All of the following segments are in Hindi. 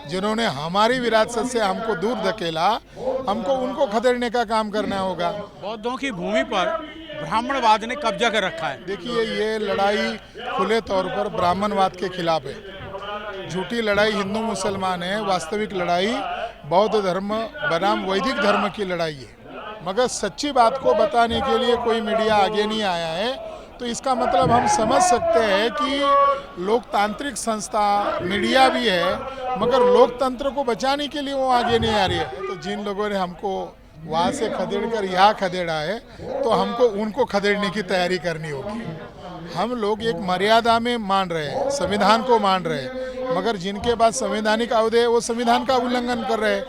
जिन्होंने हमारी विरासत से हमको दूर धकेला, हमको उनको खदेड़ने का काम करना होगा। बौद्धों की भूमि पर ब्राह्मणवाद ने कब्जा कर रखा है। देखिए, ये लड़ाई खुले तौर पर ब्राह्मणवाद के खिलाफ है। झूठी लड़ाई हिंदू मुसलमान है, वास्तविक लड़ाई बौद्ध धर्म बनाम वैदिक धर्म की लड़ाई है। मगर सच्ची बात को बताने के लिए कोई मीडिया आगे नहीं आया है, तो इसका मतलब हम समझ सकते हैं कि लोकतांत्रिक संस्था मीडिया भी है, मगर लोकतंत्र को बचाने के लिए वो आगे नहीं आ रही है। तो जिन लोगों ने हमको वहाँ से खदेड़ कर यहाँ खदेड़ा है, तो हमको उनको खदेड़ने की तैयारी करनी होगी। हम लोग एक मर्यादा में मान रहे हैं, संविधान को मान रहे हैं, मगर जिनके पास संवैधानिक अवधि है वो संविधान का उल्लंघन कर रहे हैं।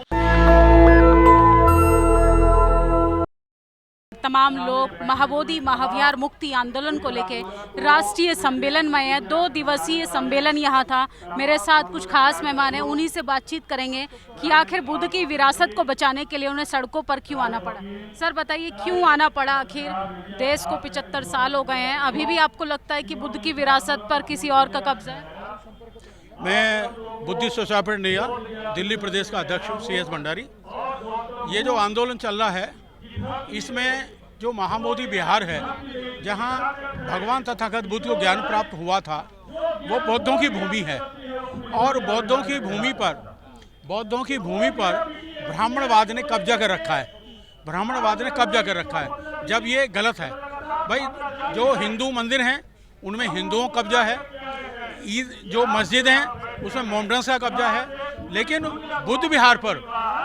तमाम लोग महाबोधि महाविहार मुक्ति आंदोलन को लेके राष्ट्रीय सम्मेलन में है। 2 दिवसीय सम्मेलन यहाँ था। मेरे साथ कुछ खास मेहमान हैं, उन्हीं से बातचीत करेंगे कि आखिर बुद्ध की विरासत को बचाने के लिए उन्हें सड़कों पर क्यों आना पड़ा। सर बताइए, क्यों आना पड़ा? आखिर देश को 75 साल हो गए हैं, अभी भी आपको लगता है कि बुद्ध की विरासत पर किसी और का कब्जा है? मैं Buddhist society of India Delhi Pradesh का अध्यक्ष हूँ, CS भंडारी। ये जो आंदोलन चल रहा है, इसमें जो महाबोधि विहार है, जहाँ भगवान तथागत बुद्ध को ज्ञान प्राप्त हुआ था, वो बौद्धों की भूमि है। और बौद्धों की भूमि पर ब्राह्मणवाद ने कब्जा कर रखा है। जब ये गलत है भाई, जो हिंदू मंदिर हैं उनमें हिंदुओं का कब्जा है, जो मस्जिद हैं उसमें मोमडन्स का कब्जा है, लेकिन बुद्ध विहार पर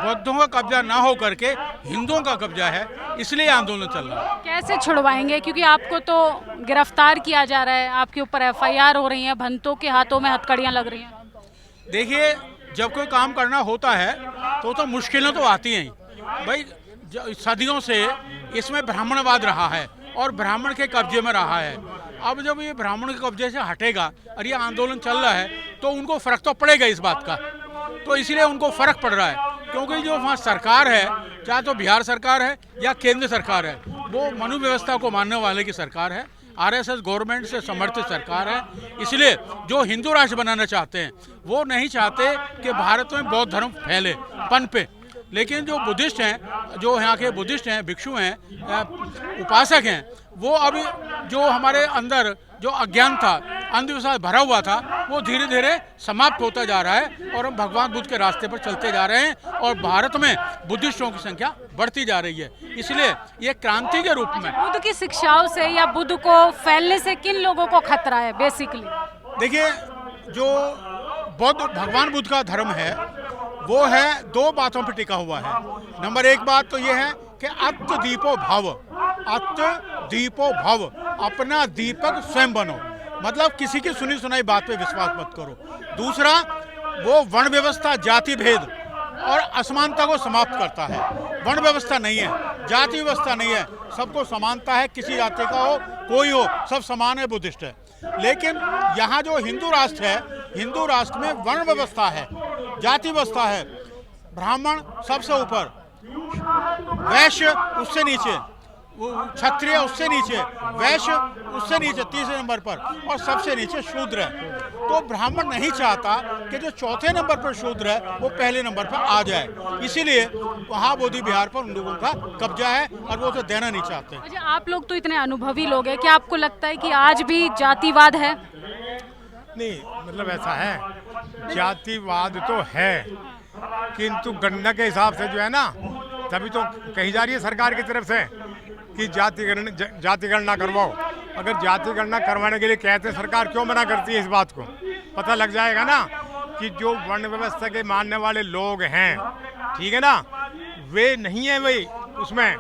बौद्धों का कब्जा ना हो करके हिंदुओं का कब्जा है, इसलिए आंदोलन चल रहा है। कैसे छुड़वाएंगे? क्योंकि आपको तो गिरफ्तार किया जा रहा है, आपके ऊपर FIR हो रही है, भंतों के हाथों में हथकड़ियाँ लग रही हैं। देखिए, जब कोई काम करना होता है तो मुश्किलें तो आती हैं भाई। सदियों से इसमें ब्राह्मणवाद रहा है और ब्राह्मण के कब्जे में रहा है। अब जब ये ब्राह्मण के कब्जे से हटेगा और ये आंदोलन चल रहा है, तो उनको फर्क तो पड़ेगा इस बात का। तो इसलिए उनको फर्क पड़ रहा है, क्योंकि जो वहाँ सरकार है, चाहे तो बिहार सरकार है या केंद्र सरकार है, वो मनु व्यवस्था को मानने वाले की सरकार है, RSS गवर्नमेंट से समर्थित सरकार है। इसलिए जो हिंदू राष्ट्र बनाना चाहते हैं, वो नहीं चाहते कि भारत में बौद्ध धर्म फैले, पनपे। लेकिन जो बुद्धिस्ट हैं, जो यहाँ के बुद्धिस्ट हैं, भिक्षु हैं, उपासक हैं, वो अभी जो हमारे अंदर जो अज्ञान था, अंधविश्वास भरा हुआ था, वो धीरे धीरे समाप्त होता जा रहा है और हम भगवान बुद्ध के रास्ते पर चलते जा रहे हैं और भारत में बुद्धिस्टों की संख्या बढ़ती जा रही है। इसलिए ये क्रांति के रूप में बुद्ध की शिक्षाओं से या बुद्ध को फैलने से किन लोगों को खतरा है बेसिकली? देखिए, जो भगवान बुद्ध का धर्म है, वो है 2 बातों पर टिका हुआ है। नंबर 1 बात तो ये है कि अत्त दीपो भव, अपना दीपक स्वयं बनो। मतलब किसी की सुनी सुनाई बात पे विश्वास मत करो। दूसरा, वो वर्ण व्यवस्था, जाति भेद और असमानता को समाप्त करता है। वर्ण व्यवस्था नहीं है, जाति व्यवस्था नहीं है, सबको समानता है, किसी जाति का हो कोई हो, सब समान है, बुद्धिस्ट है। लेकिन यहाँ जो हिंदू राष्ट्र है, हिंदू राष्ट्र में वर्ण व्यवस्था है, जाति व्यवस्था है। ब्राह्मण सबसे ऊपर, वैश्य उससे नीचे, क्षत्रिय उससे नीचे, वैश्य उससे नीचे, तीसरे नंबर पर, और सबसे नीचे शूद्र है। तो ब्राह्मण नहीं चाहता कि जो चौथे नंबर पर शूद्र है वो पहले नंबर पर आ जाए, इसीलिए वहाँ बोधि विहार पर उन लोगों का कब्जा है और वो तो देना नहीं चाहते। अच्छा, आप लोग तो इतने अनुभवी लोग हैं, क्या आपको लगता है कि आज भी जातिवाद है? नहीं, मतलब ऐसा है, जातिवाद तो है, किंतु गणना के हिसाब से जो है ना, तभी तो कही जा रही है सरकार की तरफ से कि जाति गणना करवाओ। अगर जाति गणना करवाने के लिए कहते सरकार क्यों मना करती है? इस बात को पता लग जाएगा ना कि जो वर्ण व्यवस्था के मानने वाले लोग हैं, ठीक है ना, वे नहीं है वही उसमें,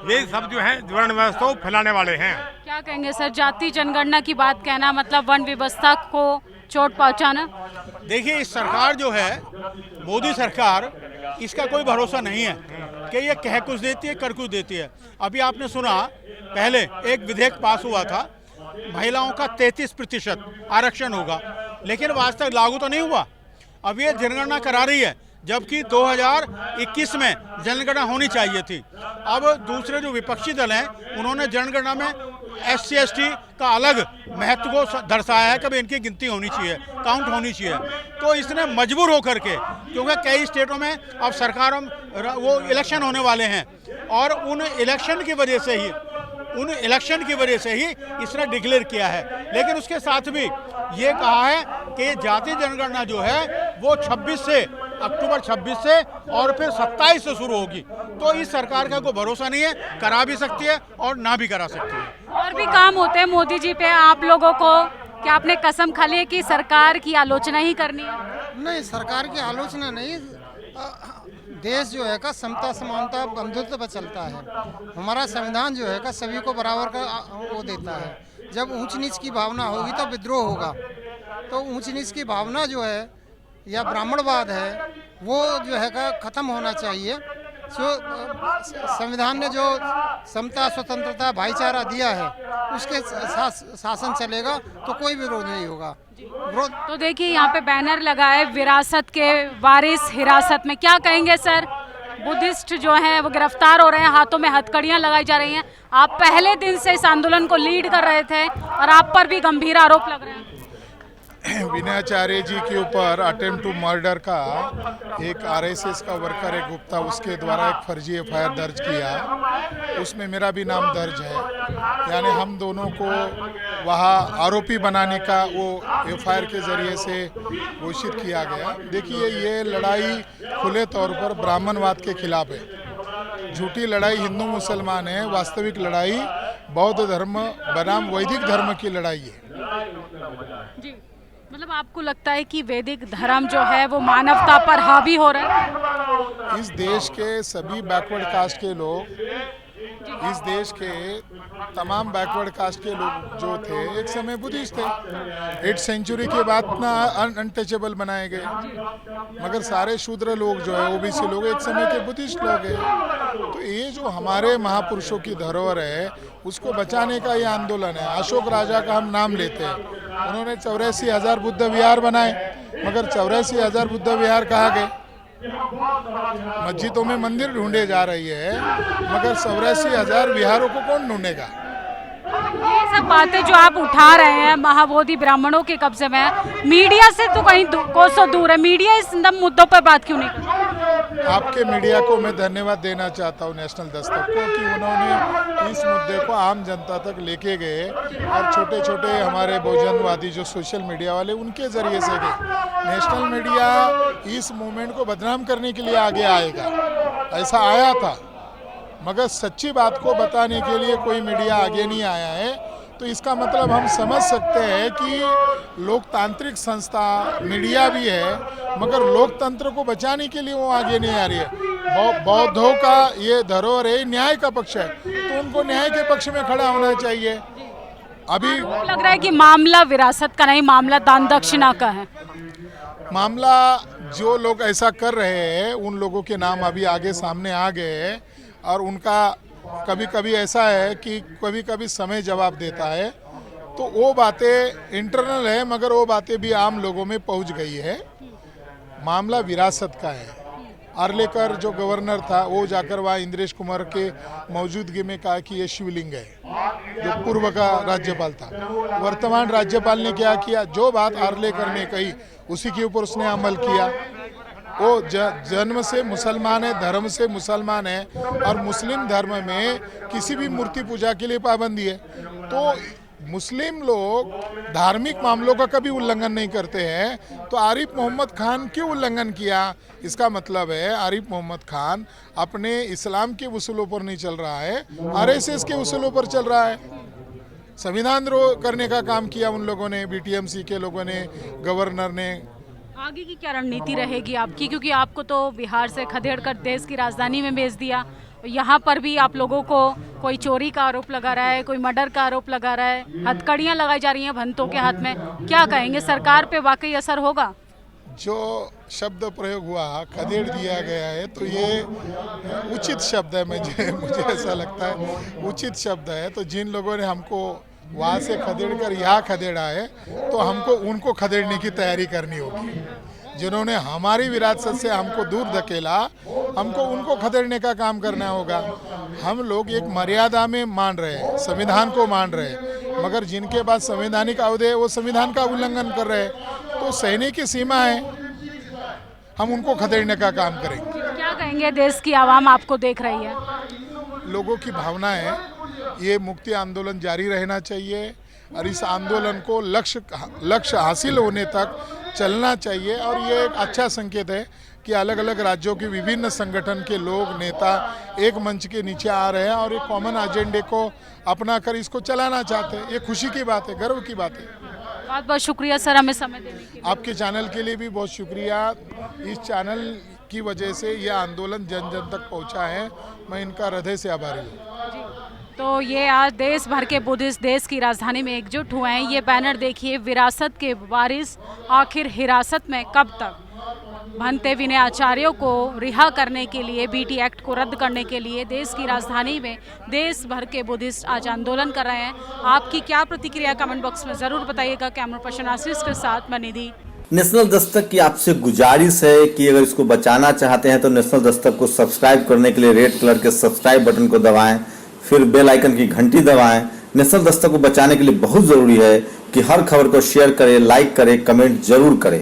वे सब जो है वर्ण व्यवस्था को फैलाने वाले हैं। क्या कहेंगे सर, जाति जनगणना की बात कहना मतलब वर्ण व्यवस्था को चोट पहुंचाना? देखिए, इस सरकार जो है, मोदी सरकार, इसका कोई भरोसा नहीं है कि ये कह कुछ देती है, कर कुछ देती है। अभी आपने सुना, पहले एक विधेयक पास हुआ था, महिलाओं का 33% आरक्षण होगा, लेकिन आज तक लागू तो नहीं हुआ। अब ये जनगणना करा रही है, जबकि 2021 में जनगणना होनी चाहिए थी। अब दूसरे जो विपक्षी दल हैं, उन्होंने जनगणना में SC/ST का अलग महत्व को दर्शाया है कि भाई इनकी गिनती होनी चाहिए, काउंट होनी चाहिए। तो इसने मजबूर होकर के, क्योंकि कई स्टेटों में अब सरकारों वो इलेक्शन होने वाले हैं और उन इलेक्शन की वजह से ही इसने डिक्लेयर किया है। लेकिन उसके साथ भी ये कहा है कि जातीय जनगणना जो है वो अक्टूबर 26 से और फिर 27 से शुरू होगी। तो इस सरकार का कोई भरोसा नहीं है, करा भी सकती है और ना भी करा सकती है। और भी काम होते हैं मोदी जी पे आप लोगों को, क्या आपने कसम खा ली है कि सरकार की आलोचना ही करनी है? नहीं, सरकार की आलोचना नहीं। देश जो है का समता समानता बंधुत्व पर चलता है। हमारा संविधान जो है का सभी को बराबर का वो देता है। जब ऊंच नीच की भावना होगी तो विद्रोह होगा। तो ऊंच नीच की भावना जो है या ब्राह्मणवाद है वो जो है का ख़त्म होना चाहिए। जो संविधान ने जो समता स्वतंत्रता भाईचारा दिया है उसके शासन चलेगा तो कोई विरोध नहीं होगा। तो देखिए यहाँ पे बैनर लगा है विरासत के वारिस हिरासत में। क्या कहेंगे सर? बुद्धिस्ट जो हैं वो गिरफ्तार हो रहे हैं, हाथों में हथकड़ियाँ लगाई जा रही हैं। आप पहले दिन से इस आंदोलन को लीड कर रहे थे और आप पर भी गंभीर आरोप लग रहे हैं। विनयाचार्य जी के ऊपर अटेम्प्ट टू मर्डर का एक RSS का वर्कर है गुप्ता, उसके द्वारा एक फर्जी FIR दर्ज किया, उसमें मेरा भी नाम दर्ज है। यानी हम दोनों को वहाँ आरोपी बनाने का वो FIR के ज़रिए से घोषित किया गया। देखिए ये लड़ाई खुले तौर पर ब्राह्मणवाद के खिलाफ है। झूठी लड़ाई हिंदू मुसलमान है, वास्तविक लड़ाई बौद्ध धर्म बनाम वैदिक धर्म की लड़ाई है। जी, मतलब आपको लगता है कि वैदिक धर्म जो है वो मानवता पर हावी हो रहा है? इस देश के सभी बैकवर्ड कास्ट के लोग, इस देश के तमाम बैकवर्ड कास्ट के लोग जो थे एक समय बुद्धिस्ट थे। 8th सेंचुरी के बाद ना अनटचेबल बनाए गए, मगर सारे शूद्र लोग जो है OBC लोग एक समय के बुद्धिस्ट लोग हैं। तो ये जो हमारे महापुरुषों की धरोहर है उसको बचाने का ये आंदोलन है। अशोक राजा का हम नाम लेते हैं, उन्होंने 84,000 बुद्ध विहार बनाए, मगर 84,000 बुद्ध विहार कहाँ गए? मस्जिदों में मंदिर ढूंढे जा रही है, मगर 84,000 विहारों को कौन ढूंढेगा? ये सब बातें जो आप उठा रहे हैं महाबोधि ब्राह्मणों के कब्जे में है, मीडिया से तो कहीं कोसों दूर है। मीडिया इस मुद्दों पर बात क्यों नहीं करती? आपके मीडिया को मैं धन्यवाद देना चाहता हूँ, नेशनल दस्तक को, कि उन्होंने इस मुद्दे को आम जनता तक लेके गए और छोटे छोटे हमारे बहुजनवादी जो सोशल मीडिया वाले उनके ज़रिए से गए। नेशनल मीडिया इस मूवमेंट को बदनाम करने के लिए आगे आएगा, ऐसा आया था, मगर सच्ची बात को बताने के लिए कोई मीडिया आगे नहीं आया है। तो इसका मतलब हम समझ सकते हैं कि लोकतांत्रिक संस्था मीडिया भी है, मगर लोकतंत्र को बचाने के लिए वो आगे नहीं आ रही है। बौद्धों का ये धरोहर है, न्याय का पक्ष है, तो उनको न्याय के पक्ष में खड़ा होना चाहिए। अभी लग रहा है कि मामला विरासत का नहीं, मामला दान दक्षिणा का है। मामला जो लोग ऐसा कर रहे हैं उन लोगों के नाम अभी आगे सामने आ गए हैं और उनका कभी कभी ऐसा है कि कभी कभी समय जवाब देता है। तो वो बातें इंटरनल है, मगर वो बातें भी आम लोगों में पहुंच गई है। मामला विरासत का है। आर्लेकर जो गवर्नर था वो जाकर वहाँ इंद्रेश कुमार के मौजूदगी में कहा कि ये शिवलिंग है, जो पूर्व का राज्यपाल था। वर्तमान राज्यपाल ने क्या किया, जो बात आर्लेकर ने कही उसी के ऊपर उसने अमल किया। वो जन्म से मुसलमान है, धर्म से मुसलमान है, और मुस्लिम धर्म में किसी भी मूर्ति पूजा के लिए पाबंदी है। तो मुस्लिम लोग धार्मिक मामलों का कभी उल्लंघन नहीं करते हैं, तो आरिफ मोहम्मद खान क्यों उल्लंघन किया? इसका मतलब है आरिफ मोहम्मद खान अपने इस्लाम के उसूलों पर नहीं चल रहा है, RSS के उसूलों पर चल रहा है। संविधान द्रोह करने का काम किया उन लोगों ने, BTMC के लोगों ने, गवर्नर ने। आगे की क्या रणनीति रहेगी आपकी? क्योंकि आपको तो बिहार से खदेड़ कर देश की राजधानी में भेज दिया, यहाँ पर भी आप लोगों को कोई चोरी का आरोप लगा रहा है, कोई मर्डर का आरोप लगा रहा है, हथकड़ियाँ लगाई जा रही हैं भंतों के हाथ में। क्या कहेंगे, सरकार पे वाकई असर होगा? जो शब्द प्रयोग हुआ, खदेड़ दिया गया है, तो ये उचित शब्द है। मुझे ऐसा लगता है उचित शब्द है। तो जिन लोगों ने हमको वहाँ से खदेड़ कर यहाँ खदेड़ा है, तो हमको उनको खदेड़ने की तैयारी करनी होगी। जिन्होंने हमारी विरासत से हमको दूर धकेला, हमको उनको खदेड़ने का काम करना होगा। हम लोग एक मर्यादा में मान रहे हैं, संविधान को मान रहे हैं, मगर जिनके पास संवैधानिक अवधि है वो संविधान का उल्लंघन कर रहे हैं। तो सैनिक की सीमा है, हम उनको खदेड़ने का काम करेंगे। क्या कहेंगे, देश की आवाम आपको देख रही है? लोगों की भावना है, ये मुक्ति आंदोलन जारी रहना चाहिए और इस आंदोलन को लक्ष्य हासिल होने तक चलना चाहिए। और ये एक अच्छा संकेत है कि अलग अलग राज्यों के विभिन्न संगठन के लोग, नेता एक मंच के नीचे आ रहे हैं और एक कॉमन एजेंडे को अपना कर इसको चलाना चाहते हैं। ये खुशी की बात है, गर्व की बात है। बहुत बहुत शुक्रिया सर हमें समय देने के लिए। आपके चैनल के लिए भी बहुत शुक्रिया। इस चैनल की वजह से यह आंदोलन जन जन तक पहुंचा है, मैं इनका हृदय से आभारी हूँ। तो ये आज देश भर के बुद्धिस्ट देश की राजधानी में एकजुट हुए हैं। ये बैनर देखिए, विरासत के वारिस आखिर हिरासत में कब तक। भंते विनय आचार्यों को रिहा करने के लिए, बीटी एक्ट को रद्द करने के लिए देश की राजधानी में देश भर के बुद्धिस्ट आज आंदोलन कर रहे हैं। आपकी क्या प्रतिक्रिया कमेंट बॉक्स में ज़रूर बताइएगा। कैमरा पर्सन आशीष के साथ मैं निधि। नेशनल दस्तक की आपसे गुजारिश है कि अगर इसको बचाना चाहते हैं तो नेशनल दस्तक को सब्सक्राइब करने के लिए रेड कलर के सब्सक्राइब बटन को दबाएं, फिर बेल आइकन की घंटी दबाएं। नेशनल दस्तक को बचाने के लिए बहुत जरूरी है कि हर खबर को शेयर करें, लाइक करें, कमेंट जरूर करें।